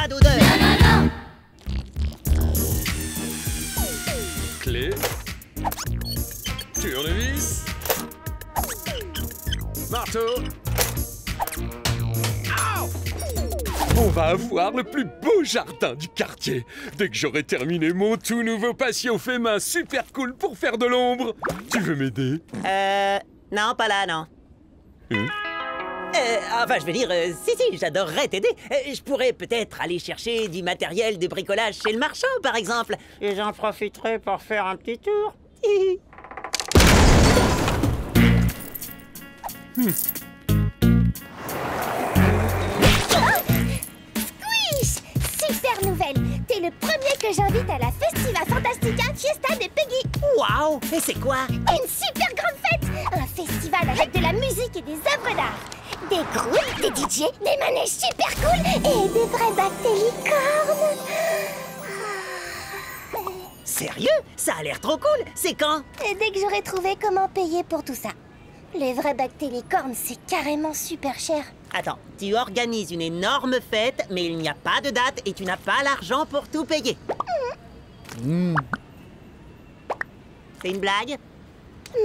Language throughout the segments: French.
pas d'odeur. Non. Clé. Tournevis. Marteau. Au! On va avoir le plus beau jardin du quartier. Dès que j'aurai terminé mon tout nouveau patio fait main super cool pour faire de l'ombre. Tu veux m'aider? Non, pas là, non. Enfin, je veux dire, si, j'adorerais t'aider. Je pourrais peut-être aller chercher du matériel de bricolage chez le marchand, par exemple. Et j'en profiterai pour faire un petit tour. Squish! Super nouvelle! T'es le premier que j'invite à la Festiva Fantastica Fiesta de Peggy. Waouh! Et c'est quoi? Une super grande fête! Un festival avec de la musique et des œuvres d'art. Des groupes, des DJ, des manèges super cool et des vrais bactélicornes. Sérieux? Ça a l'air trop cool! C'est quand? Et dès que j'aurai trouvé comment payer pour tout ça. Les vrais bactélicornes, c'est carrément super cher. Attends, tu organises une énorme fête, mais il n'y a pas de date et tu n'as pas l'argent pour tout payer. C'est une blague?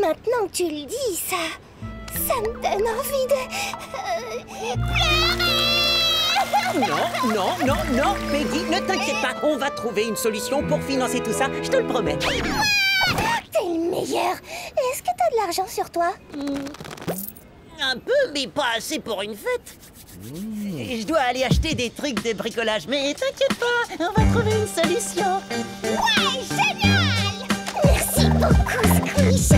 Maintenant que tu le dis, ça me donne envie de... pleurer! Non, Peggy, ne t'inquiète pas. On va trouver une solution pour financer tout ça, je te le promets. T'es le meilleur! Est-ce que t'as de l'argent sur toi? Un peu, mais pas assez pour une fête. Je dois aller acheter des trucs de bricolage, mais t'inquiète pas, on va trouver une solution. Ouais, génial! Merci beaucoup, Squish!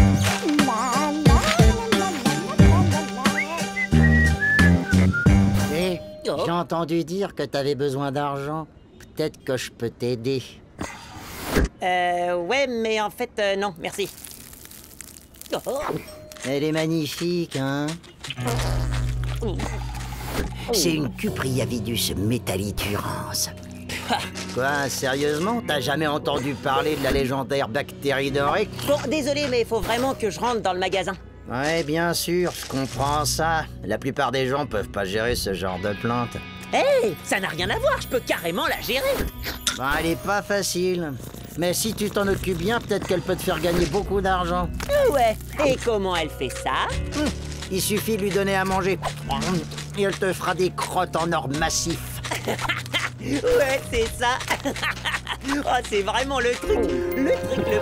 Hé, j'ai entendu dire que t'avais besoin d'argent. Peut-être que je peux t'aider. Ouais, mais en fait, non, merci. Oh. Elle est magnifique, hein? C'est une Cupriavidus metalliturans. Quoi, sérieusement? T'as jamais entendu parler de la légendaire bactérie dorée? Bon, désolé, mais il faut vraiment que je rentre dans le magasin. Ouais, bien sûr, je comprends ça. La plupart des gens peuvent pas gérer ce genre de plante. Hey, ça n'a rien à voir, je peux carrément la gérer. Bah, elle est pas facile. Mais si tu t'en occupes bien, peut-être qu'elle peut te faire gagner beaucoup d'argent. Ouais, et comment elle fait ça? Il suffit de lui donner à manger. Et elle te fera des crottes en or massif. Ouais, c'est ça. Oh, c'est vraiment le truc le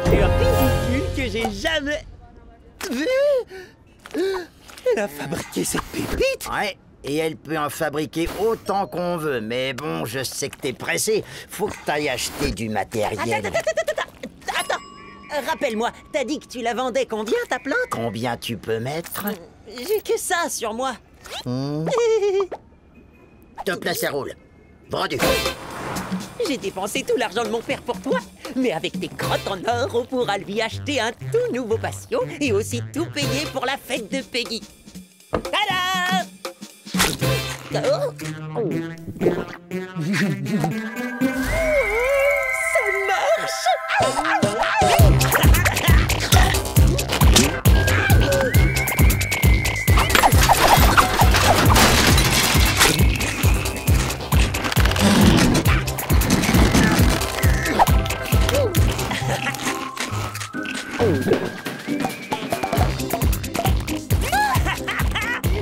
plus ridicule que j'ai jamais vu. Elle a fabriqué cette pépite. Ouais, et elle peut en fabriquer autant qu'on veut. Mais bon, je sais que t'es pressé. Faut que t'ailles acheter du matériel. Attends. Rappelle-moi, t'as dit que tu la vendais combien, ta plante? Combien tu peux mettre? J'ai que ça sur moi. Top, là, ça roule. Vendu. J'ai dépensé tout l'argent de mon père pour toi. Mais avec tes crottes en or, on pourra lui acheter un tout nouveau patio et aussi tout payer pour la fête de Peggy. Tada! Oh. Ça marche!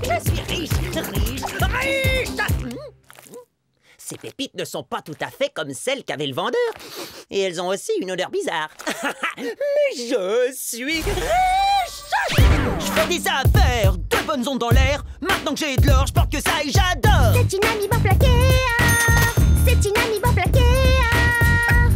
Je suis riche! Ces pépites ne sont pas tout à fait comme celles qu'avait le vendeur. Et elles ont aussi une odeur bizarre. Mais je suis riche! Je fais des affaires, de bonnes ondes dans l'air. Maintenant que j'ai de l'or, je porte que ça et j'adore. C'est une amie bien plaquée, c'est une amie bien plaquée.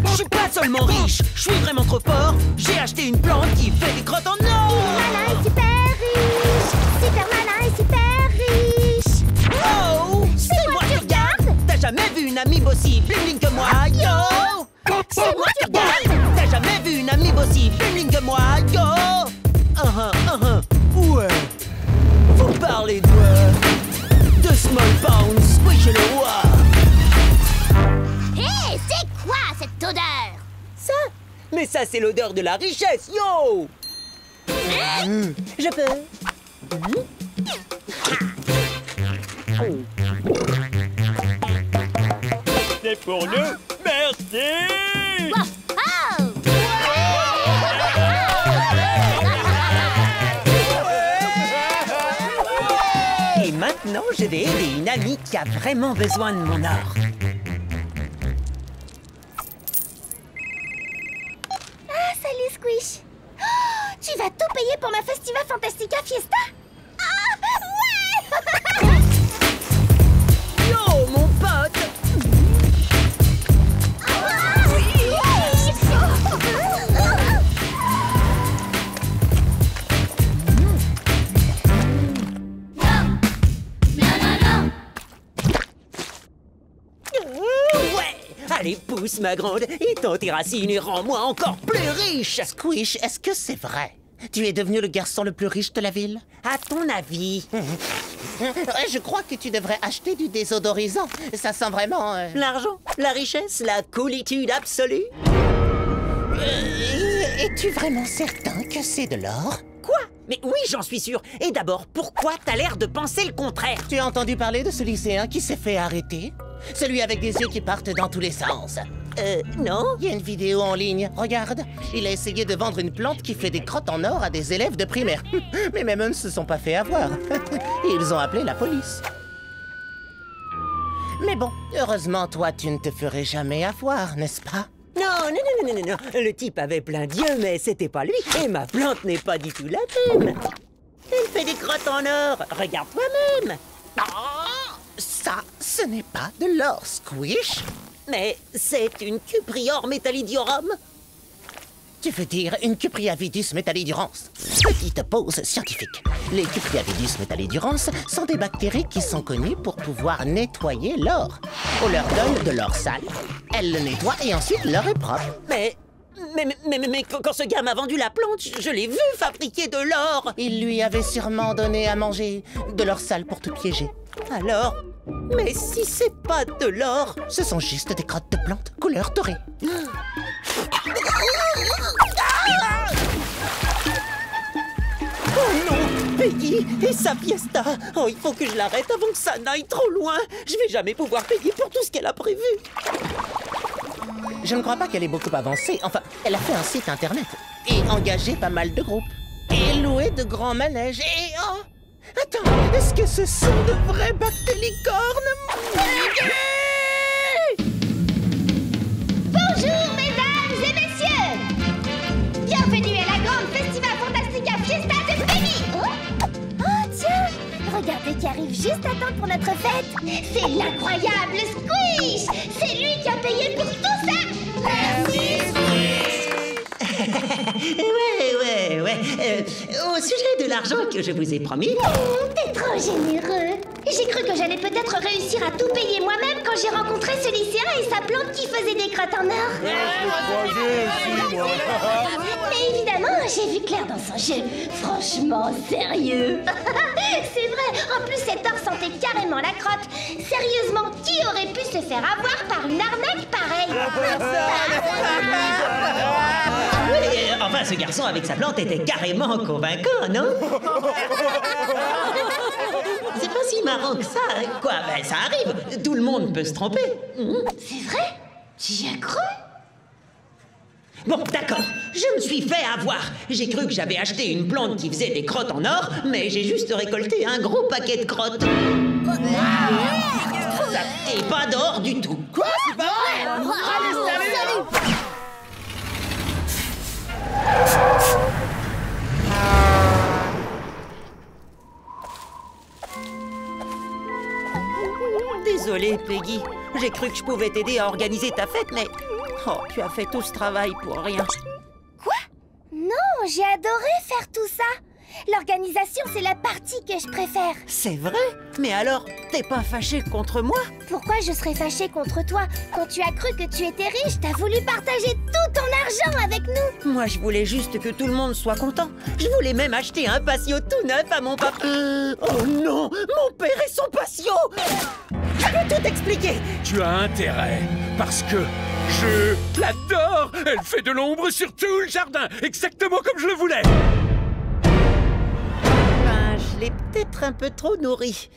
Je suis pas seulement riche, je suis vraiment trop fort. J'ai acheté une plante qui fait des crottes en or. Malin et super riche, super malin et super riche. Oh, c'est moi qui regarde. T'as jamais vu une amie aussi bling bling que moi, yo. C'est moi qui regarde. T'as jamais vu une amie aussi bling bling que moi, yo. Ouais. Vous parlez de Small Bones, Squish et le roi. Hé, c'est quoi cette odeur? Ça? Mais ça, c'est l'odeur de la richesse, yo. Je peux. c'est pour nous. Merci. Et maintenant, je vais aider une amie qui a vraiment besoin de mon or. Ah, salut Squish. Oh, tu vas tout payer pour ma Festiva Fantastica Fiesta? Ah, ouais. Yo, mon pote! Allez, pousse, ma grande, et t'enterracine et rends-moi encore plus riche! Squish, est-ce que c'est vrai? Tu es devenu le garçon le plus riche de la ville? À ton avis? Je crois que tu devrais acheter du désodorisant. Ça sent vraiment... L'argent, la richesse, la coolitude absolue? Es-tu vraiment certain que c'est de l'or? Quoi? Mais oui, j'en suis sûr. Et d'abord, pourquoi t'as l'air de penser le contraire? Tu as entendu parler de ce lycéen qui s'est fait arrêter? Celui avec des yeux qui partent dans tous les sens. Non? Il y a une vidéo en ligne, regarde. Il a essayé de vendre une plante qui fait des crottes en or à des élèves de primaire. Mais même eux ne se sont pas fait avoir. Et ils ont appelé la police. Mais bon, heureusement, toi, tu ne te ferais jamais avoir, n'est-ce pas? Non. Le type avait plein d'yeux, mais c'était pas lui. Et ma plante n'est pas du tout la même. Elle fait des crottes en or. Regarde toi-même. Ça, ce n'est pas de l'or, Squish. Mais c'est une cuprior métallidiorum. Tu veux dire une Cupriavidus metallidurans? Petite pause scientifique. Les Cupriavidus metallidurans sont des bactéries qui sont connues pour pouvoir nettoyer l'or. On leur donne de l'or sale, elles le nettoient et ensuite l'or est propre. Mais quand ce gars m'a vendu la plante, je l'ai vu fabriquer de l'or. Il lui avait sûrement donné à manger de l'or sale pour te piéger. Alors? Mais si c'est pas de l'or... Ce sont juste des crottes de plantes couleur dorée. Oh non, Peggy et sa fiesta. Oh, il faut que je l'arrête avant que ça n'aille trop loin. Je vais jamais pouvoir payer pour tout ce qu'elle a prévu. Je ne crois pas qu'elle ait beaucoup avancé. Enfin, elle a fait un site internet et engagé pas mal de groupes. Et loué de grands manèges et... Oh! Attends, est-ce que ce sont de vrais bactélicornes? Bonjour, mesdames et messieurs. Bienvenue à la grande Festiva Fantastica Fiesta de Peggy. Oh, tiens, regardez qui arrive juste à temps pour notre fête. C'est l'incroyable Squish. C'est lui qui a payé pour tout ça. Merci, Squish. Ouais. Au sujet de l'argent que je vous ai promis... T'es trop généreux. J'ai cru que j'allais peut-être réussir à tout payer moi-même quand j'ai rencontré ce lycéen et sa plante qui faisait des crottes en or. Mais évidemment, j'ai vu clair dans son jeu. Franchement, sérieux. C'est vrai, en plus cet or sentait carrément la crotte. Sérieusement, qui aurait pu se faire avoir par une arnaque pareille? Oui, enfin, ce garçon avec sa plante était carrément convaincant, non? C'est pas si marrant que ça, hein. Quoi, ben ça arrive, tout le monde peut se tromper. C'est vrai? Tu y as cru? Bon, d'accord, je me suis fait avoir. J'ai cru que j'avais acheté une plante qui faisait des crottes en or, mais j'ai juste récolté un gros paquet de crottes. Et pas d'or du tout. Quoi? C'est pas vrai? Allez, salut! Désolée, Peggy. J'ai cru que je pouvais t'aider à organiser ta fête, mais... Oh, tu as fait tout ce travail pour rien. Quoi? Non, j'ai adoré faire tout ça. L'organisation, c'est la partie que je préfère. C'est vrai? Mais alors, t'es pas fâché contre moi? Pourquoi je serais fâchée contre toi? Quand tu as cru que tu étais riche, t'as voulu partager tout ton argent avec nous. Moi, je voulais juste que tout le monde soit content. Je voulais même acheter un patio tout neuf à mon papa. Oh non! Mon père et son patio! Je vais tout expliquer! Tu as intérêt, parce que je l'adore. Elle fait de l'ombre sur tout le jardin, exactement comme je le voulais. Ben, je l'ai peut-être un peu trop nourri.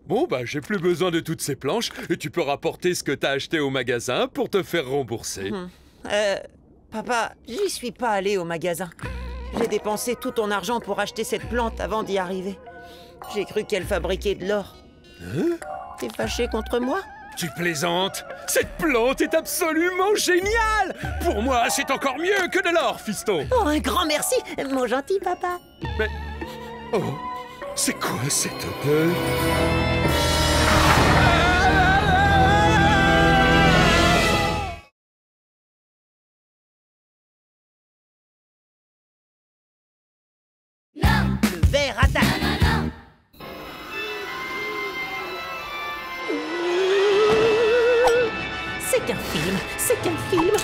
Bon, bah, j'ai plus besoin de toutes ces planches et tu peux rapporter ce que t'as acheté au magasin pour te faire rembourser. Papa, j'y suis pas allé au magasin. J'ai dépensé tout ton argent pour acheter cette plante avant d'y arriver. J'ai cru qu'elle fabriquait de l'or. T'es fâché contre moi? Tu plaisantes? Cette plante est absolument géniale! Pour moi, c'est encore mieux que de l'or, fiston! Oh, un grand merci, mon gentil papa. Mais... Oh, c'est quoi cette odeur? Le ver attaque. C'est qu'un film, c'est qu'un film.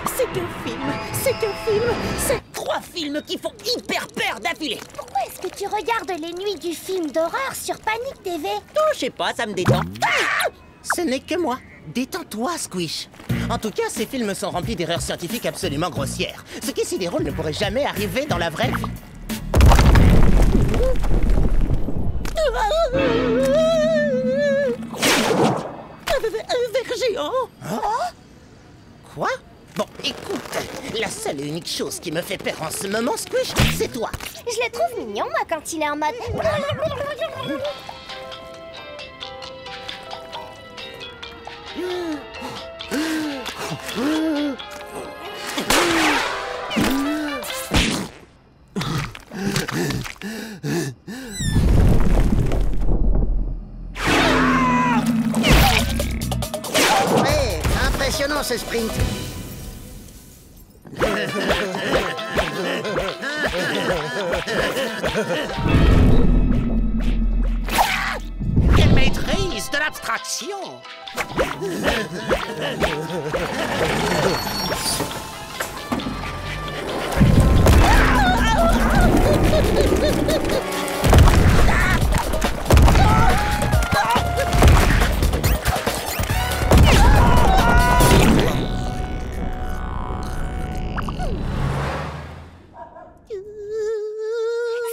C'est qu'un film, c'est qu'un film. C'est 3 films qui font hyper peur d'affilée. Pourquoi est-ce que tu regardes les nuits du film d'horreur sur Panic TV? Oh, je sais pas, ça me détend. Ce n'est que moi. Détends-toi, Squish. En tout cas, ces films sont remplis d'erreurs scientifiques absolument grossières. Ce qui, si drôle, ne pourrait jamais arriver dans la vraie vie. Un ver géant. Quoi? Bon, écoute, la seule et unique chose qui me fait peur en ce moment, Squish, c'est toi. Je le trouve mignon, moi, quand il est en mode... Ouais, impressionnant ce sprint. Quelle maîtrise de l'abstraction!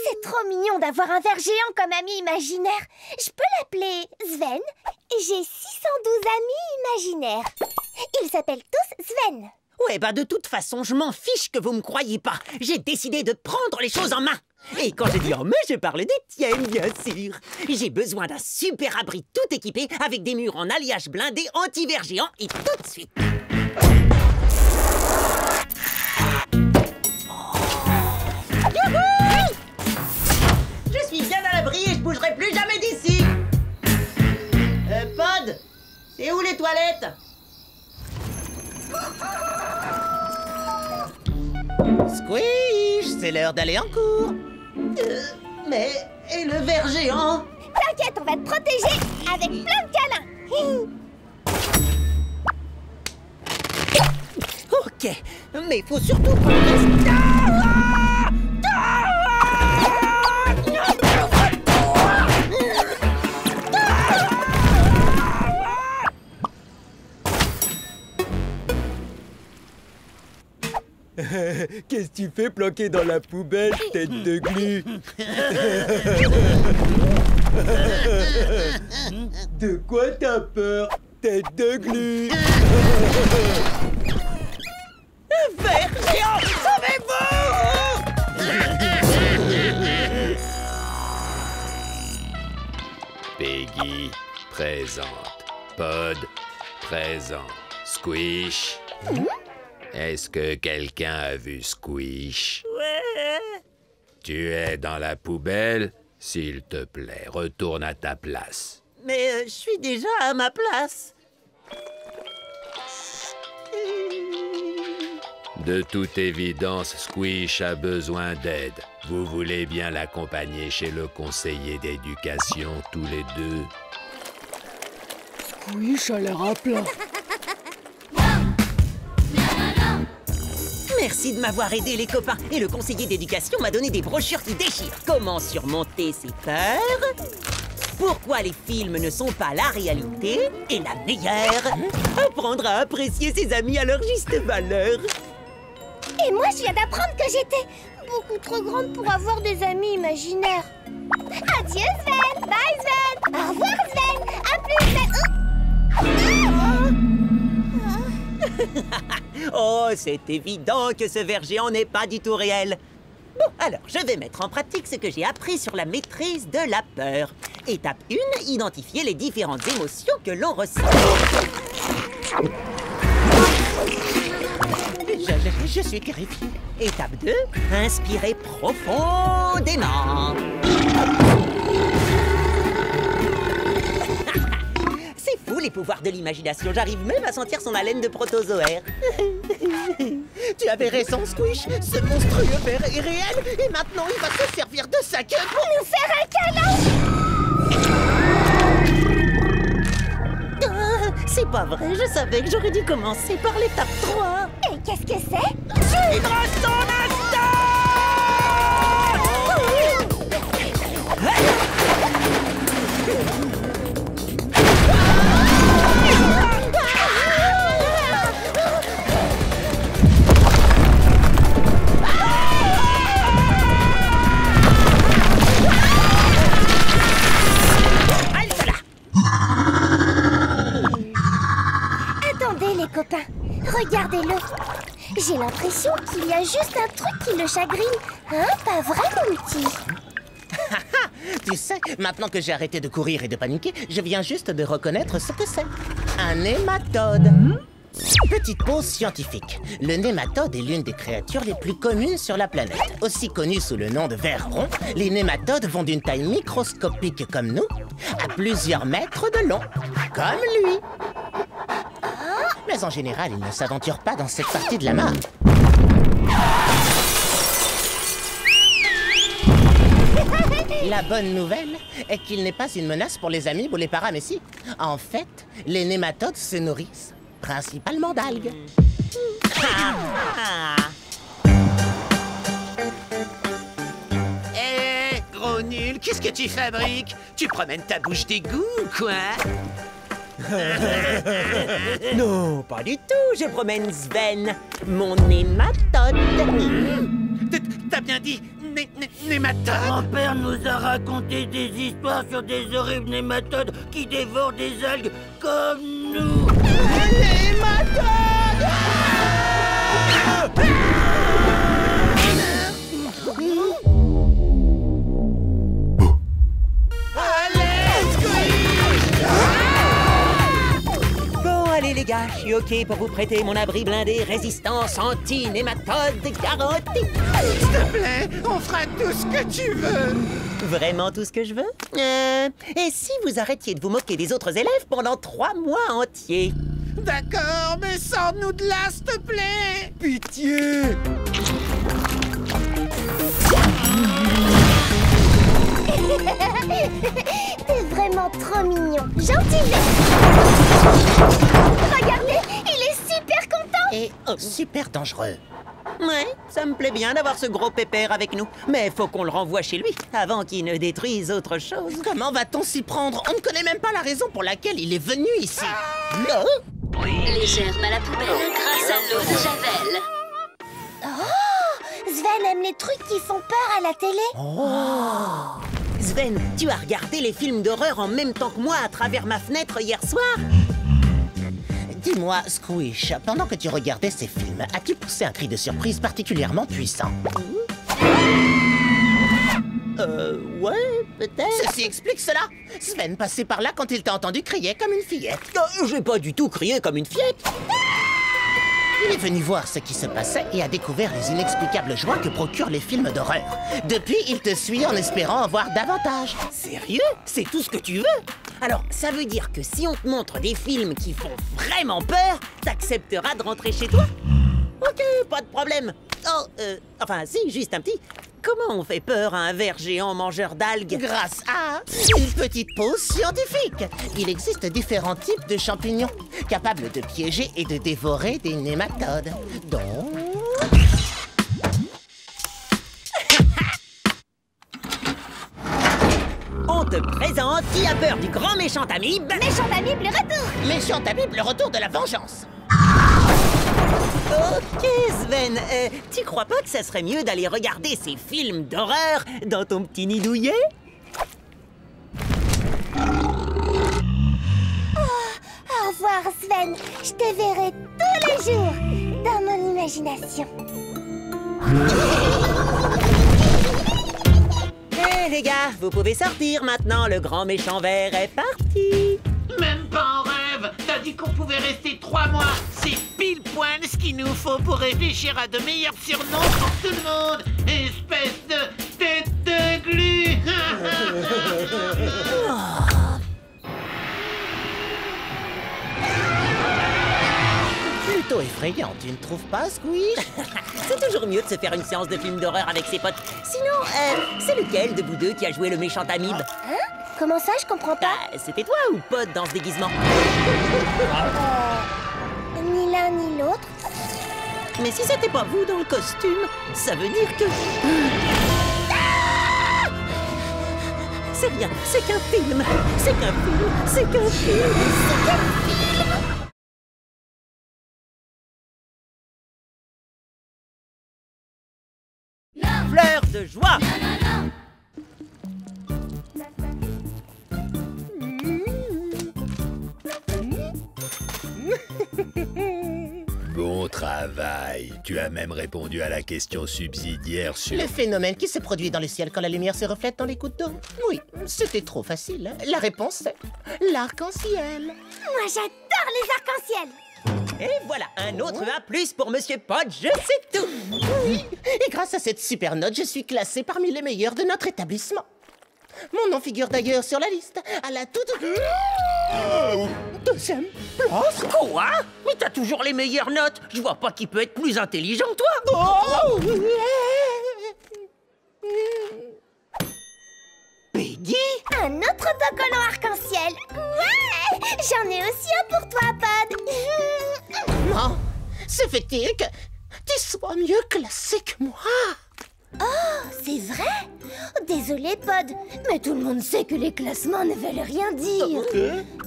C'est trop mignon d'avoir un ver géant comme ami imaginaire. Je peux l'appeler Sven. J'ai 612 amis imaginaires. Ils s'appellent tous Sven. Ouais, bah de toute façon, je m'en fiche que vous me croyiez pas. J'ai décidé de prendre les choses en main. Et quand j'ai dit en main, je parle des tiennes, bien sûr. J'ai besoin d'un super abri tout équipé avec des murs en alliage blindé anti-ver géant et tout de suite. Youhou! Je suis bien à l'abri et je bougerai plus jamais d'ici. Pod, c'est où les toilettes? Squish, c'est l'heure d'aller en cours. Mais... et le ver géant? T'inquiète, on va te protéger avec plein de câlins. Ok, mais faut surtout qu'on reste... Qu'est-ce que tu fais planqué dans la poubelle, tête de glu? De quoi t'as peur, tête de glu? Ver géant, sauvez-vous! Peggy, présente. Pod, présent. Squish. Est-ce que quelqu'un a vu Squish? Ouais. Tu es dans la poubelle? S'il te plaît, retourne à ta place. Mais je suis déjà à ma place. De toute évidence, Squish a besoin d'aide. Vous voulez bien l'accompagner chez le conseiller d'éducation, tous les deux? Squish a l'air à plat. Merci de m'avoir aidé, les copains. Et le conseiller d'éducation m'a donné des brochures qui déchirent. Comment surmonter ses peurs? pourquoi les films ne sont pas la réalité, et la meilleure, apprendre à apprécier ses amis à leur juste valeur. Et moi, je viens d'apprendre que j'étais beaucoup trop grande pour avoir des amis imaginaires. Adieu, Sven. Bye, Sven. Au revoir, Sven. À plus, Sven. Oh, c'est évident que ce ver géant n'est pas du tout réel. Bon, alors, je vais mettre en pratique ce que j'ai appris sur la maîtrise de la peur. Étape 1, identifier les différentes émotions que l'on ressent. Je suis terrifié. Étape 2, inspirer profondément. C'est fou les pouvoirs de l'imagination, j'arrive même à sentir son haleine de protozoaire. Tu avais raison, Squish. Ce monstrueux ver est réel et maintenant il va se servir de sa queue pour Nous faire un câlin. C'est pas vrai, je savais que j'aurais dû commencer par l'étape 3. Et qu'est-ce que c'est? Suivre son instinct! Attendez, les copains. Regardez-le. J'ai l'impression qu'il y a juste un truc qui le chagrine. Hein, pas vrai, mon petit? Tu sais, maintenant que j'ai arrêté de courir et de paniquer, je viens juste de reconnaître ce que c'est. Un nématode. Petite pause scientifique. Le nématode est l'une des créatures les plus communes sur la planète. Aussi connu sous le nom de ver rond, les nématodes vont d'une taille microscopique comme nous à plusieurs mètres de long, comme lui. Mais en général, ils ne s'aventurent pas dans cette partie de la mare. La bonne nouvelle est qu'il n'est pas une menace pour les amibes ou les paramécies. En fait, les nématodes se nourrissent principalement d'algues. Hé, gros nul, qu'est-ce que tu fabriques? Tu promènes ta bouche d'égout ou quoi? Non, pas du tout, je promène Sven, mon nématode. T'as bien dit nématode? Grand-père nous a raconté des histoires sur des horribles nématodes qui dévorent des algues comme nous. Bon, allez les gars, je suis OK pour vous prêter mon abri blindé résistance anti-nématode garantie. S'il te plaît, on fera tout ce que tu veux. Vraiment tout ce que je veux? Et si vous arrêtiez de vous moquer des autres élèves pendant 3 mois entiers? D'accord, mais sors-nous de là, s'il te plaît. Pitié! T'es vraiment trop mignon. Gentil. Regardez, il est super content. Et super dangereux. Ouais, ça me plaît bien d'avoir ce gros pépère avec nous. Mais faut qu'on le renvoie chez lui avant qu'il ne détruise autre chose. Comment va-t-on s'y prendre? On ne connaît même pas la raison pour laquelle il est venu ici. Là, Les germes à la poubelle grâce à l'eau de Javel. Sven aime les trucs qui font peur à la télé. Sven, tu as regardé les films d'horreur en même temps que moi à travers ma fenêtre hier soir? Dis-moi, Squish, pendant que tu regardais ces films, as-tu poussé un cri de surprise particulièrement puissant? Ouais, peut-être. Ceci explique cela. Sven passait par là quand il t'a entendu crier comme une fillette. J'ai pas du tout crié comme une fillette. Il est venu voir ce qui se passait et a découvert les inexplicables joies que procurent les films d'horreur. Depuis, il te suit en espérant en voir davantage. Sérieux? C'est tout ce que tu veux? Alors, ça veut dire que si on te montre des films qui font vraiment peur, t'accepteras de rentrer chez toi? Ok, pas de problème. Enfin, si, juste un petit. Comment on fait peur à un ver géant mangeur d'algues? Grâce à une petite pause scientifique. Il existe différents types de champignons capables de piéger et de dévorer des nématodes. Donc... On te te présente qui a peur du grand méchant amibe. Méchant amibe, le retour. Méchant amibe, le retour de la vengeance. Ok, Sven, tu crois pas que ça serait mieux d'aller regarder ces films d'horreur dans ton petit nid douillet? Au revoir, Sven. Je te verrai tous les jours dans mon imagination. Hé les gars, vous pouvez sortir maintenant, le grand méchant vert est parti. Même pas en rêve. T'as dit qu'on pouvait rester 3 mois. C'est pile poil ce qu'il nous faut pour réfléchir à de meilleurs surnoms pour tout le monde. Espèce de tête de glu. Plutôt effrayant, tu ne trouves pas, Squish? C'est toujours mieux de se faire une séance de film d'horreur avec ses potes. Sinon, c'est lequel de vous deux qui a joué le méchant amibe? Hein? Comment ça, je comprends pas? Bah, c'était toi ou Pod dans ce déguisement? Ni l'un ni l'autre. Mais si c'était pas vous dans le costume, ça veut dire que... C'est rien, c'est qu'un film. C'est qu'un film, c'est qu'un film. C'est qu'un film. Fleur de joie. Bon travail. Tu as même répondu à la question subsidiaire sur... Le phénomène qui se produit dans le ciel quand la lumière se reflète dans les gouttes d'eau. Oui, c'était trop facile. La réponse, c'est l'arc-en-ciel. Moi, j'adore les arcs-en-ciel. Et voilà, un autre A+ pour Monsieur Pod, je sais tout. Oui, et grâce à cette super note, je suis classé parmi les meilleurs de notre établissement. Mon nom figure d'ailleurs sur la liste, à la toute... deuxième place. Quoi? Mais t'as toujours les meilleures notes. Je vois pas qui peut être plus intelligent que toi. Oh. Peggy? Un autre autocollant arc-en-ciel. Ouais! J'en ai aussi un pour toi, Pod. Non, se fait-il que tu sois mieux classé que moi? Oh, c'est vrai? Désolé, Pod, mais tout le monde sait que les classements ne veulent rien dire.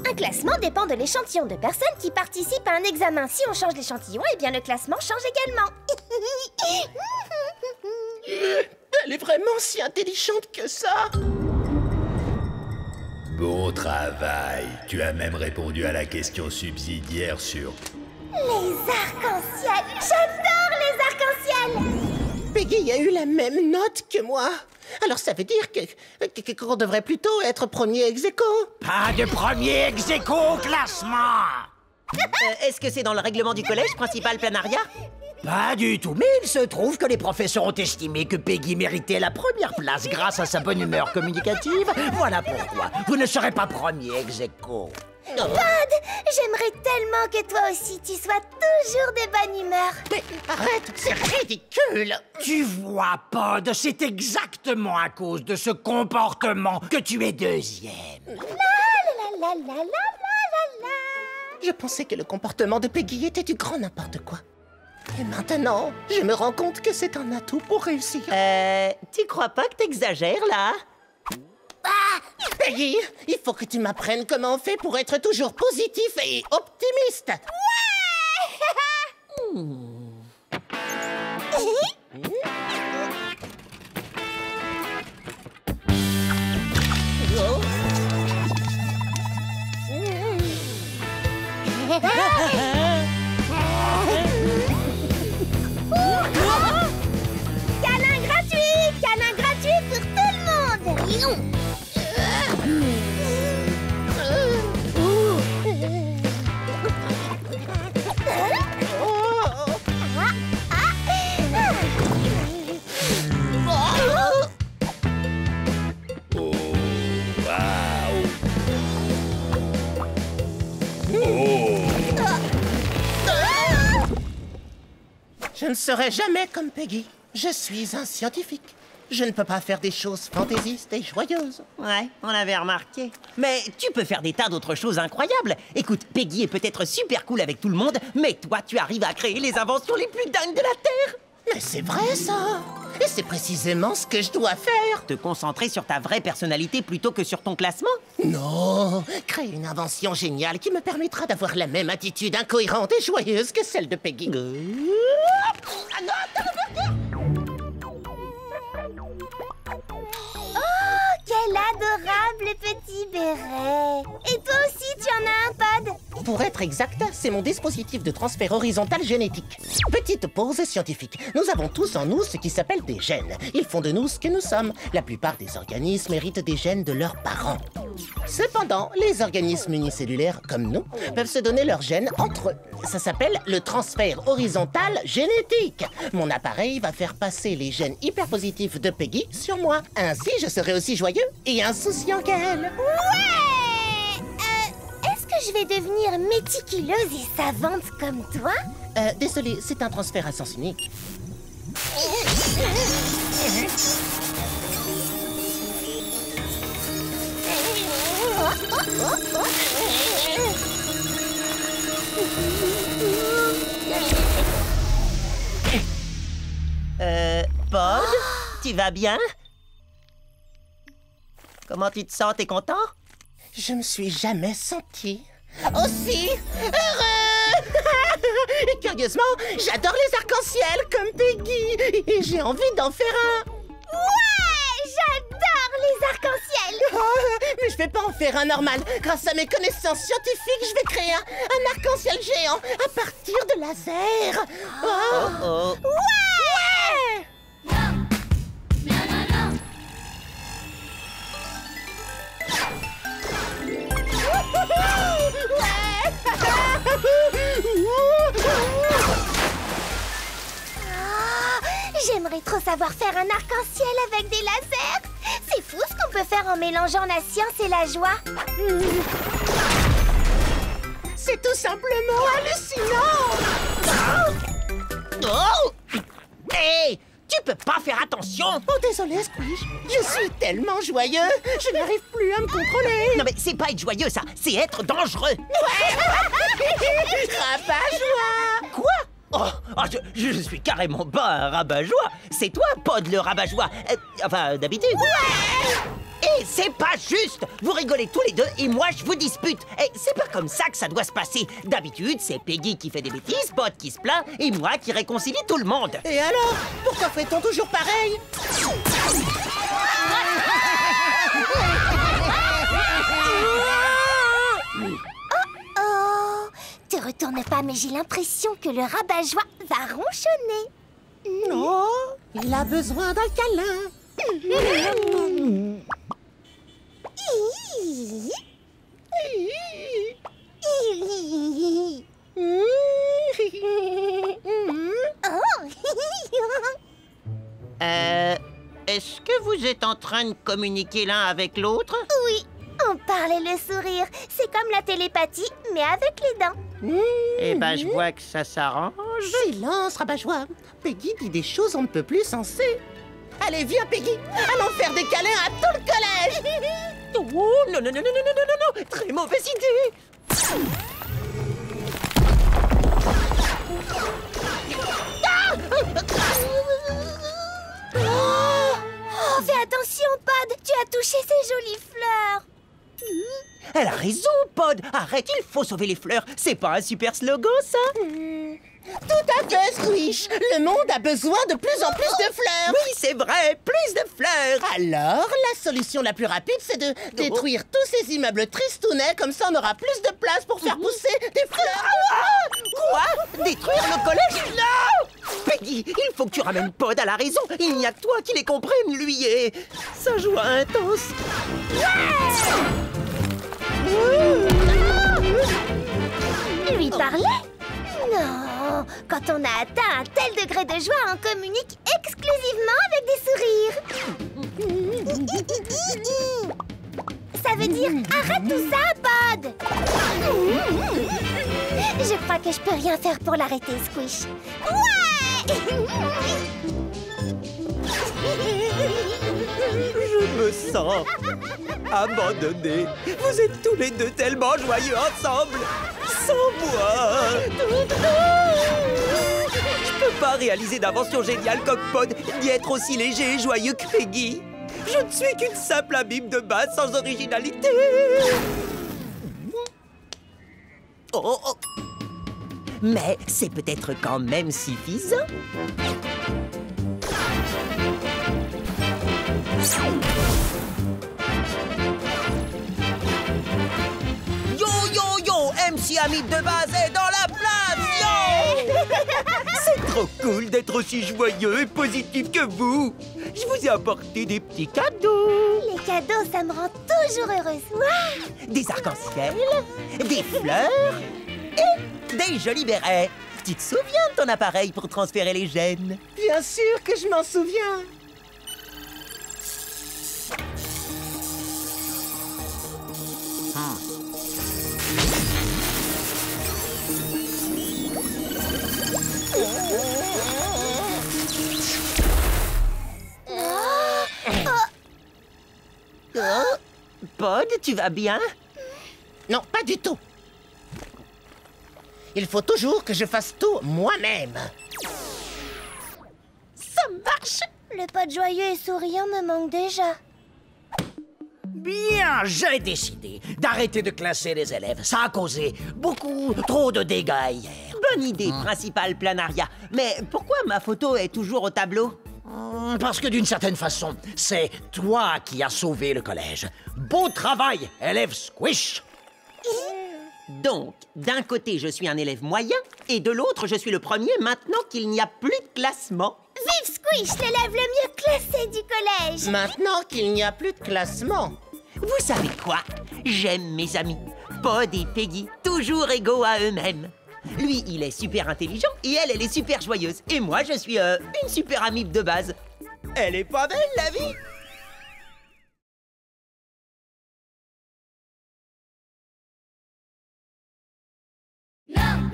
Un classement dépend de l'échantillon de personnes qui participent à un examen. Si on change l'échantillon, eh bien le classement change également. Elle est vraiment si intelligente que ça? Bon travail. Tu as même répondu à la question subsidiaire sur... Les arcs-en-ciel. J'adore les arcs-en-ciel. Peggy a eu la même note que moi. Alors ça veut dire qu'on devrait plutôt être premier ex-aequo. Pas de premier ex-aequo au classement. Est-ce que c'est dans le règlement du collège principal Planaria? Pas du tout, mais il se trouve que les professeurs ont estimé que Peggy méritait la première place grâce à sa bonne humeur communicative. Voilà pourquoi vous ne serez pas premier ex-aequo. Pod, j'aimerais tellement que toi aussi tu sois toujours de bonne humeur. Mais arrête, c'est ridicule. Tu vois, Pod, c'est exactement à cause de ce comportement que tu es deuxième. La la la la la la la la. Je pensais que le comportement de Peggy était du grand n'importe quoi. Et maintenant, je me rends compte que c'est un atout pour réussir. Tu crois pas que t'exagères, là? Peggy, il faut que tu m'apprennes comment on fait pour être toujours positif et optimiste. Câlin gratuit pour tout le monde. Oh, waouh! Oh! Je ne serai jamais comme Peggy. Je suis un scientifique. Je ne peux pas faire des choses fantaisistes et joyeuses. Ouais, on l'avait remarqué. Mais tu peux faire des tas d'autres choses incroyables. Écoute, Peggy est peut-être super cool avec tout le monde, mais toi, tu arrives à créer les inventions les plus dingues de la Terre. Mais c'est vrai, ça. Et c'est précisément ce que je dois faire. Te concentrer sur ta vraie personnalité plutôt que sur ton classement? Non, créer une invention géniale qui me permettra d'avoir la même attitude incohérente et joyeuse que celle de Peggy. Ah non, Quel adorable petit béret! Et toi aussi, tu en as un, Pod? Pour être exact, c'est mon dispositif de transfert horizontal génétique. Petite pause scientifique. Nous avons tous en nous ce qui s'appelle des gènes. Ils font de nous ce que nous sommes. La plupart des organismes héritent des gènes de leurs parents. Cependant, les organismes unicellulaires comme nous peuvent se donner leurs gènes entre eux. Ça s'appelle le transfert horizontal génétique. Mon appareil va faire passer les gènes hyperpositifs de Peggy sur moi. Ainsi, je serai aussi joyeux et insouciant qu'elle. Ouais! Est-ce que je vais devenir méticuleuse et savante comme toi? Désolé, c'est un transfert à sens unique. Pod, tu vas bien? Comment tu te sens? T'es content? Je me suis jamais senti aussi heureux. Et curieusement, j'adore les arcs-en-ciel comme Peggy. Et j'ai envie d'en faire un. Ouais! J'adore les arcs-en-ciel! Mais je vais pas en faire un normal. Grâce à mes connaissances scientifiques, je vais créer un arc-en-ciel géant à partir de laser. Oh. Ouais! J'aimerais trop savoir faire un arc-en-ciel avec des lasers. C'est fou ce qu'on peut faire en mélangeant la science et la joie. C'est tout simplement hallucinant. Oh! Hé! Tu peux pas faire attention! Oh, désolé, Squish. Je suis tellement joyeux, je n'arrive plus à me contrôler. Non mais c'est pas être joyeux, ça, c'est être dangereux. Rabat-joie. Quoi? Je suis carrément pas un rabat-joie. C'est toi, Pod, le rabat-joie. Enfin, d'habitude. Ouais! Et c'est pas juste. Vous rigolez tous les deux et moi, je vous dispute. Et c'est pas comme ça que ça doit se passer. D'habitude, c'est Peggy qui fait des bêtises, Pod qui se plaint et moi qui réconcilie tout le monde. Et alors? Pourquoi fait-on toujours pareil? Te retourne pas, mais j'ai l'impression que le rabat-joie va ronchonner. Non, il a besoin d'un câlin. Est-ce que vous êtes en train de communiquer l'un avec l'autre? Oui, on parle et le sourire. C'est comme la télépathie, mais avec les dents. Eh ben, je vois que ça s'arrange. Silence, rabat-joie. Peggy dit des choses on ne peut plus sensées. Allez, viens, Peggy. Allons faire des câlins à tout le collège. Oh, non, très mauvaise idée. Oh, fais attention, Pod. Tu as touché ces jolies fleurs. Elle a raison, Pod. Arrête, il faut sauver les fleurs. C'est pas un super slogan, ça? Tout à fait, Squish. Le monde a besoin de plus en plus de fleurs. Oui, c'est vrai, plus de fleurs. Alors, la solution la plus rapide, c'est de détruire tous ces immeubles tristounets. Comme ça, on aura plus de place pour faire pousser des fleurs. Quoi? Détruire le collège? Non! Peggy, il faut que tu ramènes Pod à la raison. Il n'y a que toi qui les comprenne, lui, et sa joie intense. Lui parler? Non, quand on a atteint un tel degré de joie, on communique exclusivement avec des sourires. Ça veut dire arrête tout ça, Pod. Je crois que je peux rien faire pour l'arrêter, Squish. Ouais! Je me sens abandonné. Vous êtes tous les deux tellement joyeux ensemble. Sans moi. Je peux pas réaliser d'invention géniale comme Pod, ni être aussi léger et joyeux que Peggy. Je ne suis qu'une simple amibe de base sans originalité. Oh, oh. Mais c'est peut-être quand même suffisant. Yo, yo, yo! MC Amibe de base est dans la place! Yo! C'est trop cool d'être aussi joyeux et positif que vous. Je vous ai apporté des petits cadeaux. Les cadeaux, ça me rend toujours heureuse. Ouah. Des arcs-en-ciel, des fleurs et des jolis bérets. Tu te souviens de ton appareil pour transférer les gènes? Bien sûr que je m'en souviens. Oh, Pod, tu vas bien? Non, pas du tout. Il faut toujours que je fasse tout moi-même. Ça marche. Le Pod joyeux et souriant me manque déjà. Bien, j'ai décidé d'arrêter de classer les élèves. Ça a causé beaucoup trop de dégâts hier. Bonne idée, principal planaria. Mais pourquoi ma photo est toujours au tableau? Parce que d'une certaine façon, c'est toi qui as sauvé le collège. Beau travail, élève Squish! Donc, d'un côté, je suis un élève moyen, et de l'autre, je suis le premier maintenant qu'il n'y a plus de classement. Vive Squish, l'élève le mieux classé du collège. Maintenant qu'il n'y a plus de classement. Vous savez quoi? J'aime mes amis, Pod et Peggy, toujours égaux à eux-mêmes. Lui, il est super intelligent, et elle est super joyeuse. Et moi, je suis une super amibe de base. Elle est pas belle, la vie?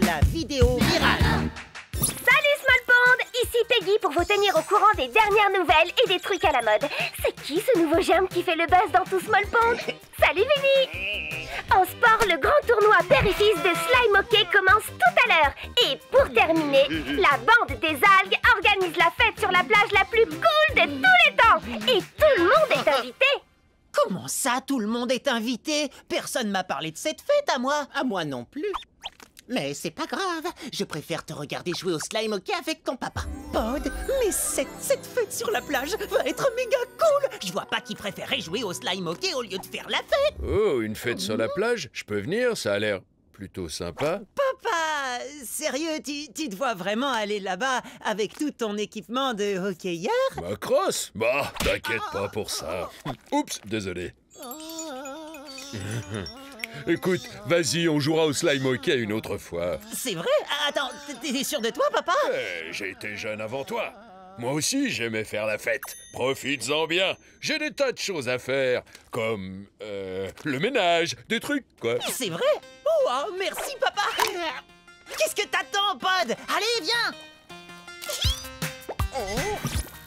La vidéo virale. Salut Smallpond, ici Peggy pour vous tenir au courant des dernières nouvelles et des trucs à la mode. C'est qui ce nouveau germe qui fait le buzz dans tout Smallpond? Salut Vinny! En sport, le grand tournoi père et fils de Slime Hockey commence tout à l'heure. Et pour terminer, la bande des algues organise la fête sur la plage la plus cool de tous les temps. Et tout le monde est invité. Comment ça, tout le monde est invité? Personne m'a parlé de cette fête à moi. À moi non plus. Mais c'est pas grave, je préfère te regarder jouer au slime hockey avec ton papa. Pod, mais cette fête sur la plage va être méga cool. Je vois pas qui préférait jouer au slime hockey au lieu de faire la fête. Oh, une fête sur la plage? Je peux venir? Ça a l'air plutôt sympa. Papa, sérieux, tu te vois vraiment aller là-bas avec tout ton équipement de hockeyeur? Ma crosse? Bah, t'inquiète pas pour ça. Oups, désolé. Écoute, vas-y, on jouera au slime hockey une autre fois. C'est vrai? Attends, t'es sûr de toi, papa? J'ai été jeune avant toi. Moi aussi, j'aimais faire la fête. Profites-en bien. J'ai des tas de choses à faire, comme le ménage, des trucs, quoi. C'est vrai? Oh, merci, papa. Qu'est-ce que t'attends, Pod? Allez, viens.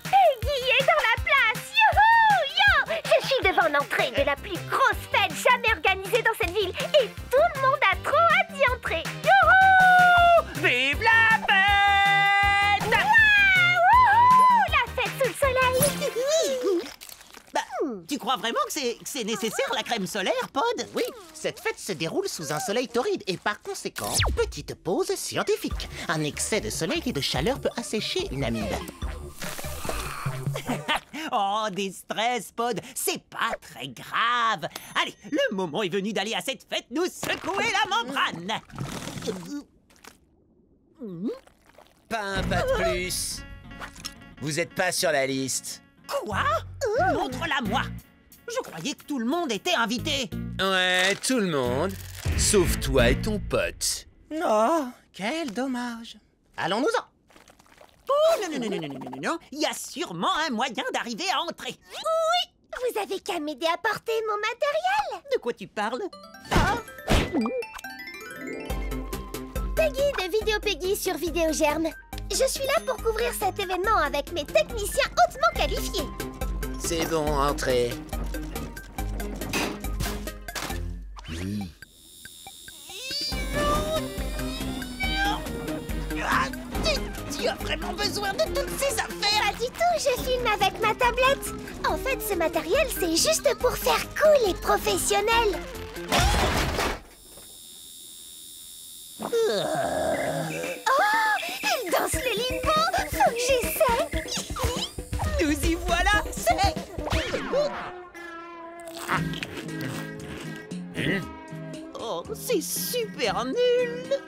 Peggy est dans la place. Youhou! Yo! Je suis devant l'entrée de la plus grosse fête jamais organisée dans cette ville. Et tout le monde a trop hâte d'y entrer. Youhou! Vive la fête! Wouhou! La fête sous le soleil. Bah, tu crois vraiment que c'est nécessaire, la crème solaire, Pod? Oui, cette fête se déroule sous un soleil torride et par conséquent, petite pause scientifique. Un excès de soleil et de chaleur peut assécher une amibe. Oh, des stress, Pod, c'est pas très grave. Allez, le moment est venu d'aller à cette fête nous secouer la membrane. Pas un pas de plus. Vous êtes pas sur la liste. Quoi? Montre-la-moi. Je croyais que tout le monde était invité. Ouais, tout le monde. Sauf toi et ton pote. Oh, quel dommage. Allons-nous-en. Oh, non. Il y a sûrement un moyen d'arriver à entrer. Oui! Vous avez qu'à m'aider à porter mon matériel. De quoi tu parles? Peggy de Vidéo Peggy sur Vidéogerme. Je suis là pour couvrir cet événement avec mes techniciens hautement qualifiés. C'est bon, entrez. Tu as vraiment besoin de toutes ces affaires. Pas du tout, je filme avec ma tablette. En fait, ce matériel, c'est juste pour faire cool et professionnel. Oh, il danse le limbo. Faut que j'essaie. Nous y voilà, c'est... Oh, c'est super nul.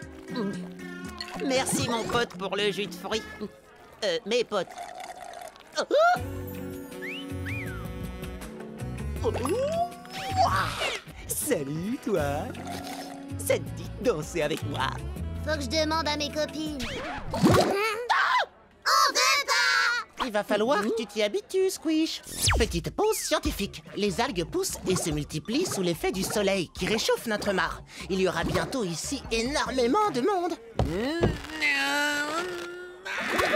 Merci, mon pote, pour le jus de fruits. Mes potes. Salut, toi. Ça te dit de danser avec moi? Faut que je demande à mes copines. Il va falloir que tu t'y habitues, Squish. Petite pause scientifique. Les algues poussent et se multiplient sous l'effet du soleil qui réchauffe notre mare. Il y aura bientôt ici énormément de monde.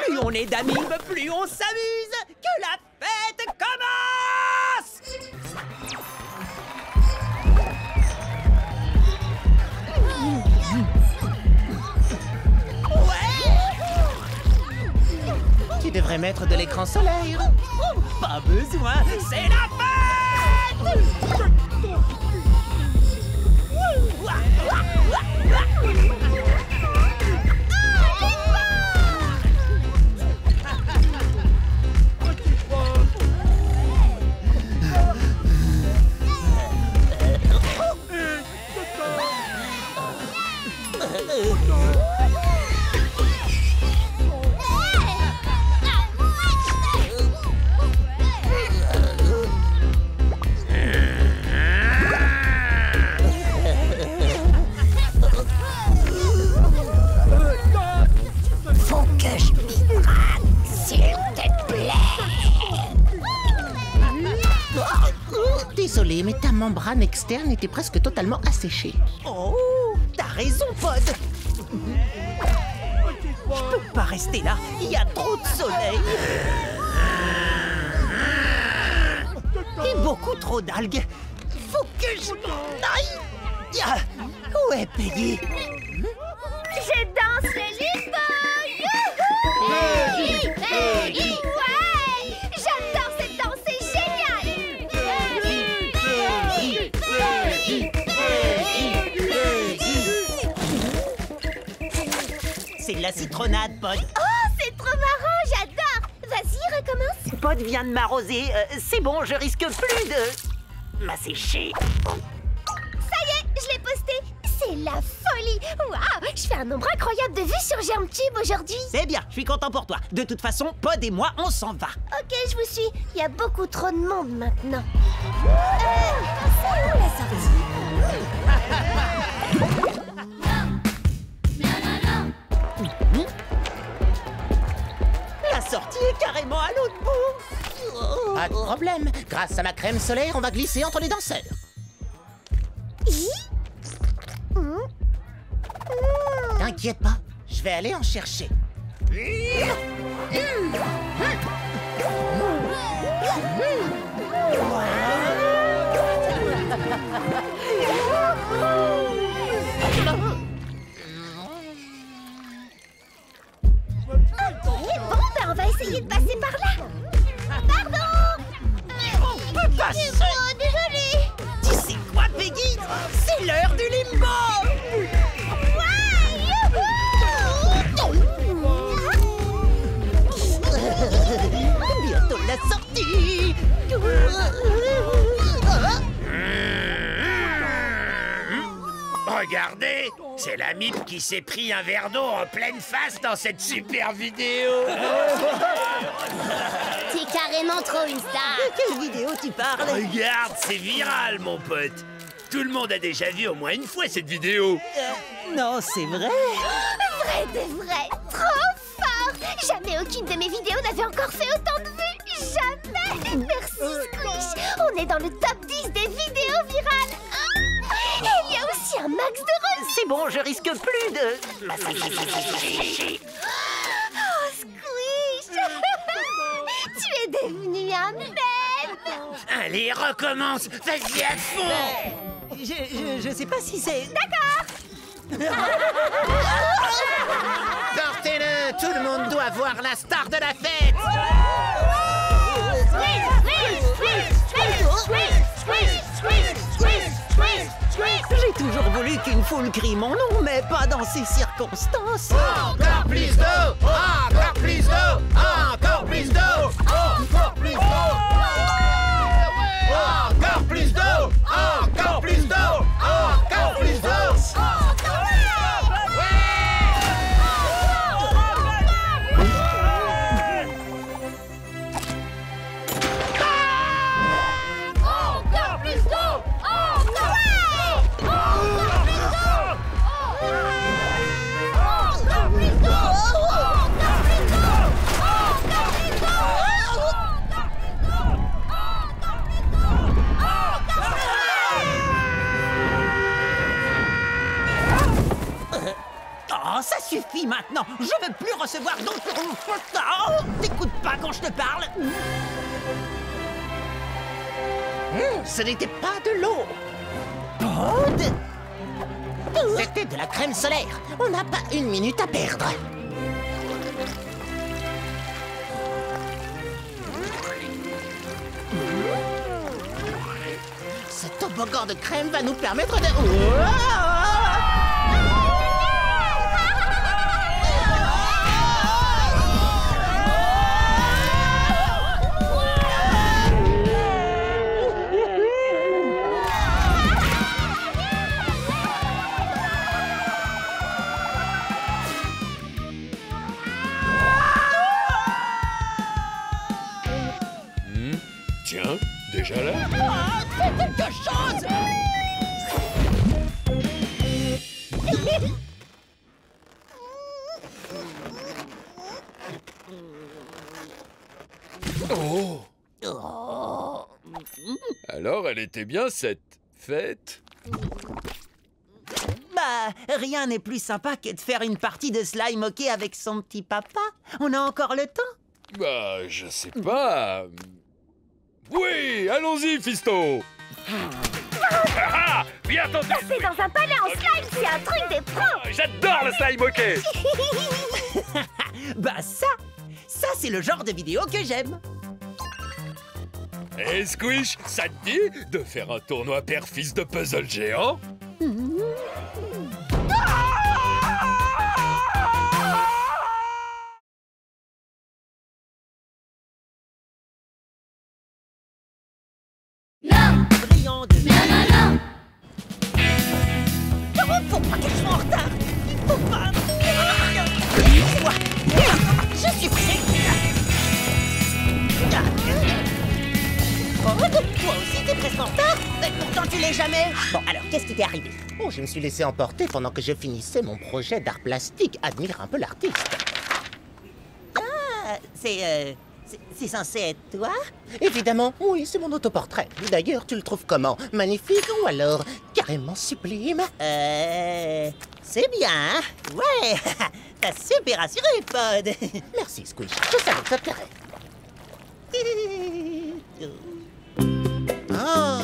Plus on est d'amis, plus on s'amuse. Que la fête commence! Tu devrais mettre de l'écran solaire. Oh, pas besoin, c'est la fête! Désolé, mais ta membrane externe était presque totalement asséchée. Oh, t'as raison, Pod. Je peux pas rester là, il y a trop de soleil. Et beaucoup trop d'algues. Faut que je m'en aille. Ah, où est Peggy? Je danse le limbo. Youhou! Peggy! Ouais! J'adore cette danse, c'est génial! C'est de la citronnade, Pod. Oh, c'est trop marrant, j'adore! Vas-y, recommence. Pod vient de m'arroser. C'est bon, je risque plus de m'assécher. Ça y est, je l'ai posté. C'est la folie! Waouh! Je fais un nombre incroyable de vues sur GermTube aujourd'hui. C'est bien, je suis content pour toi. De toute façon, Pod et moi, on s'en va. Ok, je vous suis. Il y a beaucoup trop de monde maintenant. C'est où la sortie? La sortie est carrément à l'autre bout. Pas de problème. Grâce à ma crème solaire, on va glisser entre les danseurs. T'inquiète pas, je vais aller en chercher. Bon, ben on va essayer de passer par là. Pardon! On peut passer. Oh, désolé. Tu sais quoi, Peggy? C'est l'heure du limbo. Bientôt la sortie. Regardez, c'est la mythe qui s'est pris un verre d'eau en pleine face dans cette super vidéo. T'es carrément trop une star. De quelle vidéo tu parles? Regarde, c'est viral, mon pote. Tout le monde a déjà vu au moins une fois cette vidéo. Non, c'est vrai. Vrai de vrai. Trop fort. Jamais aucune de mes vidéos n'avait encore fait autant de vues. Jamais. Merci, Squish. On est dans le top 10 des vidéos virales. Et il y a aussi un max de revues. C'est bon, je risque plus de m'assécher. Oh, Squish. Tu es devenu un mème. Allez, recommence. Vas-y à fond. Je sais pas si c'est... D'accord. Parti Sortez-le! Tout le monde doit voir la star de la fête! J'ai toujours voulu qu'une foule crie mon nom, mais pas dans ces circonstances. Encore plus d'eau! Encore plus d'eau! Encore plus d'eau! Encore plus d'eau! Encore plus d'eau! Encore plus d'eau! Encore plus d'eau! Oh, ça suffit maintenant. Je veux plus recevoir d'autres... Oh, t'écoutes pas quand je te parle. Ce n'était pas de l'eau! Pod? C'était de la crème solaire! On n'a pas une minute à perdre! Ce toboggan de crème va nous permettre de... Tiens, déjà là? Ah, fais quelque chose! Oh! Alors, elle était bien cette fête? Bah, rien n'est plus sympa que de faire une partie de slime hockey avec son petit papa. On a encore le temps? Bah, je sais pas... Oui, allons-y, fiston! Bien entendu! C'est dans un palais en slime, c'est un truc de pro. J'adore le slime hockey! Bah ça c'est le genre de vidéo que j'aime. Eh Squish, ça te dit de faire un tournoi père-fils de puzzle géant? Brillant de... Non. Faut pas qu'elle soit en retard. Il faut pas... Laissez-moi. Je suis prêt. Oh, donc toi aussi t'es presque en retard. Mais pourtant tu l'es jamais. Bon, alors, qu'est-ce qui t'est arrivé? Oh, je me suis laissé emporter pendant que je finissais mon projet d'art plastique. Admire un peu l'artiste. Ah, c'est censé être toi? Évidemment, oui, c'est mon autoportrait. D'ailleurs, tu le trouves comment? Magnifique ou alors carrément sublime? C'est bien, hein? Ouais. T'as super assuré, Pod. Merci, Squish. Je savais que ça te plairait. Oh.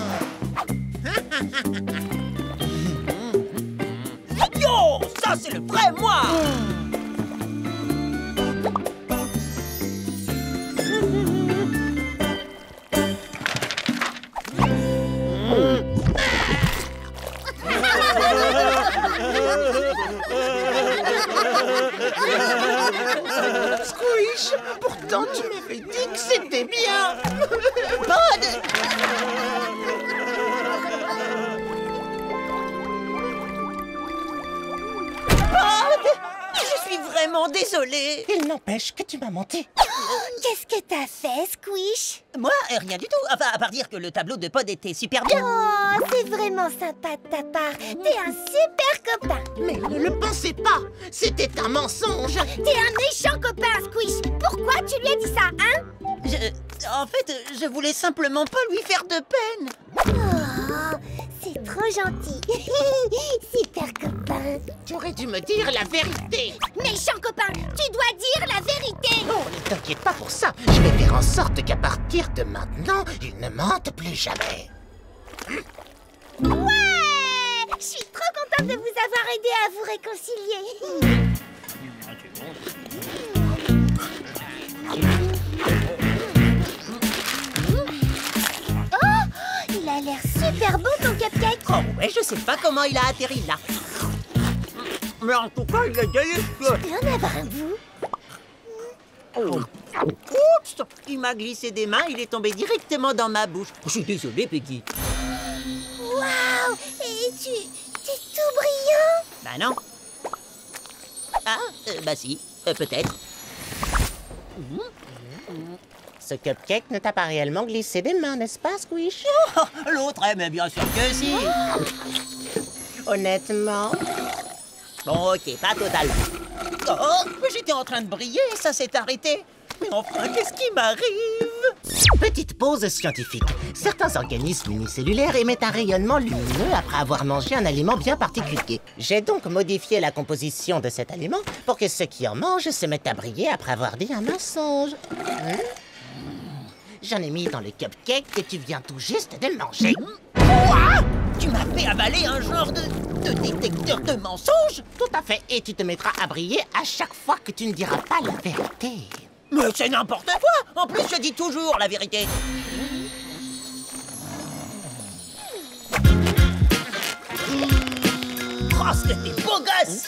Yo, ça c'est le vrai moi. Squish, pourtant tu m'avais dit que c'était bien. Pod. Je suis vraiment désolée. Il n'empêche que tu m'as menti. Qu'est-ce que t'as fait, Squish? Moi, rien du tout. Enfin, à part dire que le tableau de Pod était super bien. Oh, c'est vraiment sympa de ta part. T'es un super copain. Mais ne le pensez pas. C'était un mensonge. T'es un méchant copain, Squish. Pourquoi tu lui as dit ça, hein? En fait, je voulais simplement pas lui faire de peine. Oh, c'est trop gentil. Super copain. Tu aurais dû me dire la vérité. Méchant copain, tu dois dire la vérité. Oh, ne t'inquiète pas pour ça. Je vais faire en sorte qu'à partir de maintenant, il ne mente plus jamais. Ouais! Je suis trop contente de vous avoir aidé à vous réconcilier. Ouais, je sais pas comment il a atterri là. Mais en tout cas, il est délicieux. Je peux en avoir un bout? Oups! Il m'a glissé des mains, il est tombé directement dans ma bouche. Je suis désolé, Peggy. Waouh! Et t'es tout brillant! Bah non. Ah, bah si, peut-être. Ce cupcake ne t'a pas réellement glissé des mains, n'est-ce pas, Squish? Oh, l'autre, mais bien sûr que si. Honnêtement. Bon, ok, pas totalement. Oh, mais j'étais en train de briller et ça s'est arrêté. Mais enfin, qu'est-ce qui m'arrive? Petite pause scientifique. Certains organismes unicellulaires émettent un rayonnement lumineux après avoir mangé un aliment bien particulier. J'ai donc modifié la composition de cet aliment pour que ceux qui en mangent se mettent à briller après avoir dit un mensonge. J'en ai mis dans le cupcake que tu viens tout juste de manger. Quoi? Tu m'as fait avaler un genre de détecteur de mensonges? Tout à fait, et tu te mettras à briller à chaque fois que tu ne diras pas la vérité. Mais c'est n'importe quoi! En plus, je dis toujours la vérité. Oh, ce que t'es beau gosse!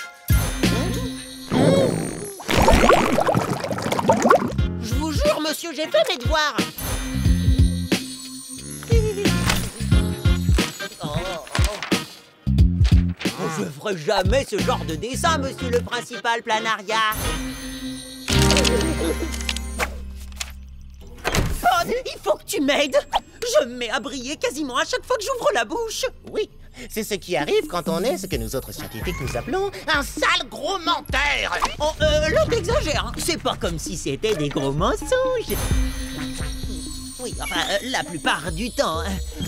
Je vous jure, monsieur, j'ai fait mes devoirs. Je ferai jamais ce genre de dessin, monsieur le principal Planaria. Pod, il faut que tu m'aides. Je me mets à briller quasiment à chaque fois que j'ouvre la bouche. Oui, c'est ce qui arrive quand on est ce que nous autres scientifiques nous appelons un sale gros menteur. Oh, là, t'exagères. C'est pas comme si c'était des gros mensonges. Oui, enfin, la plupart du temps.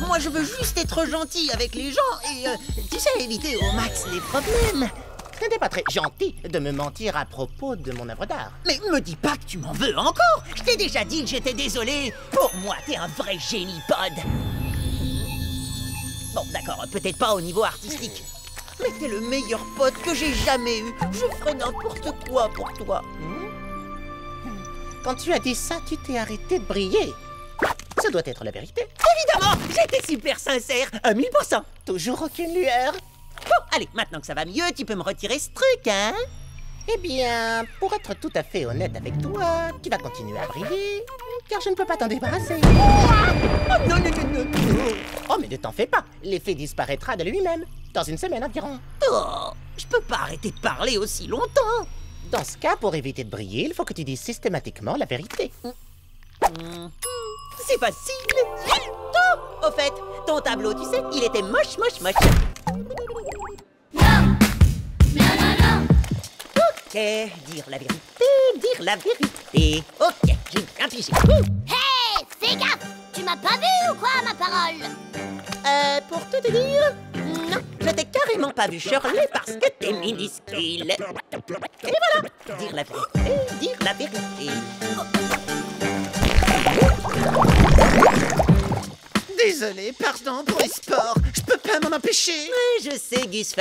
Moi, je veux juste être gentil avec les gens et, tu sais, éviter au max les problèmes. Ce n'est pas très gentil de me mentir à propos de mon œuvre d'art. Mais me dis pas que tu m'en veux encore. Je t'ai déjà dit que j'étais désolé. Pour moi, t'es un vrai génie, Pod. Bon, d'accord, peut-être pas au niveau artistique. Mais t'es le meilleur pote que j'ai jamais eu. Je ferais n'importe quoi pour toi. Quand tu as dit ça, tu t'es arrêté de briller. Ça doit être la vérité. Évidemment, j'étais super sincère, à 1000%. Toujours aucune lueur. Bon, allez, maintenant que ça va mieux, tu peux me retirer ce truc, hein? Eh bien, pour être tout à fait honnête avec toi, tu vas continuer à briller, car je ne peux pas t'en débarrasser. Oh, non, non, non, non, non. Oh, mais ne t'en fais pas, l'effet disparaîtra de lui-même, dans une semaine environ. Oh, je peux pas arrêter de parler aussi longtemps. Dans ce cas, pour éviter de briller, il faut que tu dises systématiquement la vérité. C'est facile. Oh, au fait, ton tableau, tu sais, il était moche, moche, moche. Non! Non, non, non! Ok, dire la vérité. Ok, j'ai bien pigé. Hey! Fais gaffe! Tu m'as pas vu ou quoi, ma parole? Pour tout te dire, non, je t'ai carrément pas vu, Shirley, parce que t'es minuscule. Et voilà, dire la vérité. Désolé, pardon pour les sports, je peux pas m'en empêcher. Oui, je sais, Gus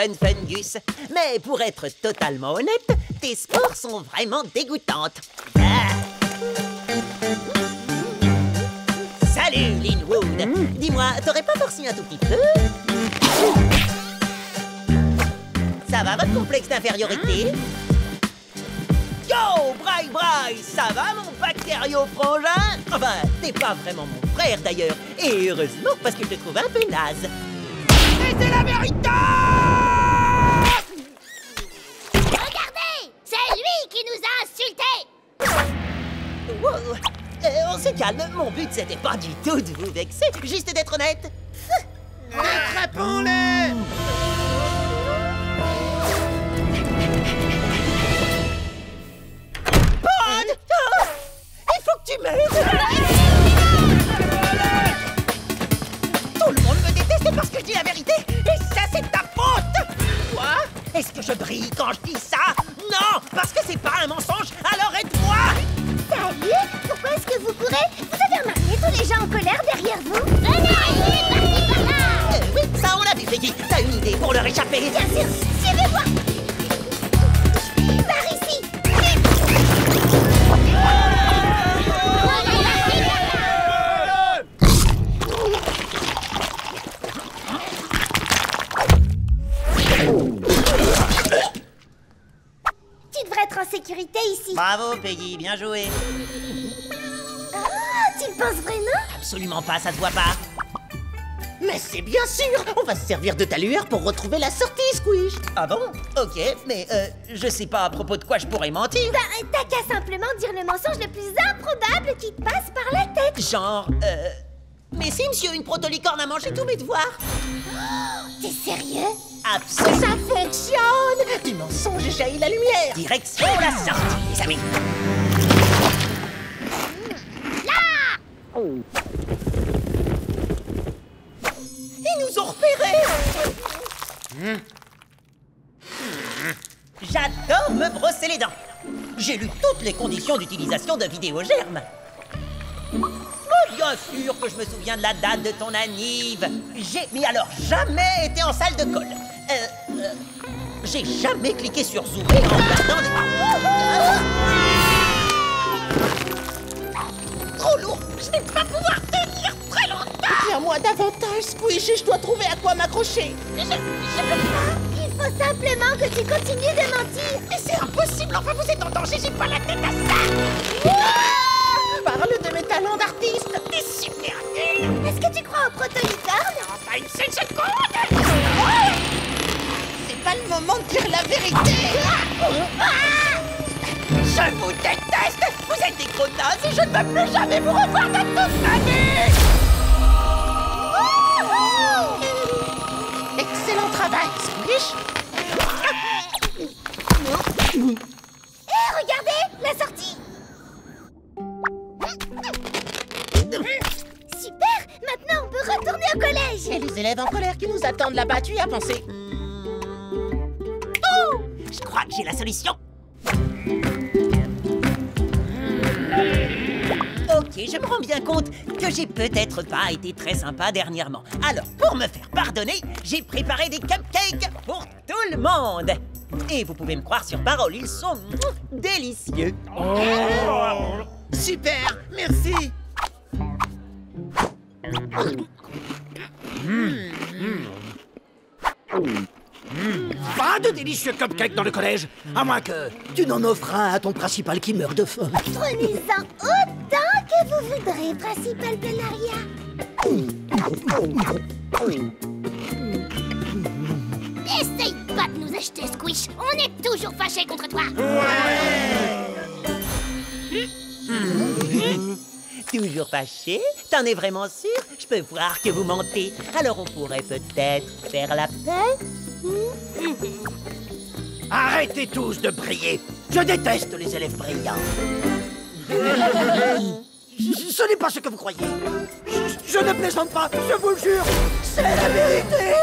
Gus, mais pour être totalement honnête, tes sports sont vraiment dégoûtantes. Salut, Linwood. Dis-moi, t'aurais pas forcé un tout petit peu? Ça va, votre complexe d'infériorité? Yo, Braille, ça va, mon bactério frangin? Enfin, t'es pas vraiment mon frère, d'ailleurs. Et heureusement, parce que je te trouve un peu naze. Mais c'est la vérité! Regardez! C'est lui qui nous a insultés! Wow. On se calme, mon but c'était pas du tout de vous vexer, juste d'être honnête. Attrapons-les! Pod! Oh, il faut que tu m'aides! Tout le monde me déteste parce que je dis la vérité, et ça c'est ta faute! Quoi? Est-ce que je brille quand je dis ça? Non, parce que c'est pas un mensonge, alors aide-moi! Salut! Pourquoi est-ce que vous courez? Vous avez remarqué tous les gens en colère derrière vous? Venez! Parti par là! Oui, ça on l'a vu, Peggy. T'as une idée pour leur échapper? Bien sûr! Suivez-moi! Par ici! Bravo, Peggy, bien joué. Ah, tu le penses vraiment? Absolument pas, ça se voit pas. Mais c'est bien sûr. On va se servir de ta lueur pour retrouver la sortie, Squish. Ah bon? Ok, mais je sais pas à propos de quoi je pourrais mentir. Ben, t'as qu'à simplement dire le mensonge le plus improbable qui te passe par la tête. Genre, mais si, monsieur, une protolicorne a mangé tous mes devoirs. T'es sérieux? Absolument. Ça fonctionne. Du mensonge jaillit la lumière. Direction la sortie, les amis. Ils nous ont repérés. J'adore me brosser les dents. J'ai lu toutes les conditions d'utilisation de Vidéogerm. Bien sûr que je me souviens de la date de ton anniv. Mais alors jamais été en salle de colle. J'ai jamais cliqué sur zoomer en regardant les... Trop lourd. Je vais pas pouvoir tenir très longtemps. Tiens-moi davantage, Squish, et je dois trouver à quoi m'accrocher. Je peux pas. Il faut simplement que tu continues de mentir. Mais c'est impossible, enfin vous êtes en danger, j'ai pas la tête à ça. Parle de mes talents d'artiste. T'es super nul. Est-ce que tu crois au protolicorne? Enfin une seule seconde. C'est pas le moment de dire la vérité. Je vous déteste. Vous êtes des gros nazes et je ne veux plus jamais vous revoir de toute ma vie. Excellent travail, Squish. Hé, regardez, la sortie. Super. Maintenant, on peut retourner au collège. Et les élèves en colère qui nous attendent là-bas, tu y as pensé? Oh, je crois que j'ai la solution. Ok, je me rends bien compte que j'ai peut-être pas été très sympa dernièrement. Alors, pour me faire pardonner, j'ai préparé des cupcakes pour tout le monde. Et vous pouvez me croire sur parole, ils sont délicieux. Super, merci. Pas de délicieux cupcakes dans le collège, à moins que tu n'en offres un à ton principal qui meurt de faim. Prenez-en autant que vous voudrez, principal Bellaria. Essaye pas de nous acheter, Squish. On est toujours fâchés contre toi. Toujours fâché? T'en es vraiment sûr? Je peux voir que vous mentez. Alors on pourrait peut-être faire la paix? Arrêtez tous de briller. Je déteste les élèves brillants. Ce n'est pas ce que vous croyez. Je ne plaisante pas, je vous le jure. C'est la vérité.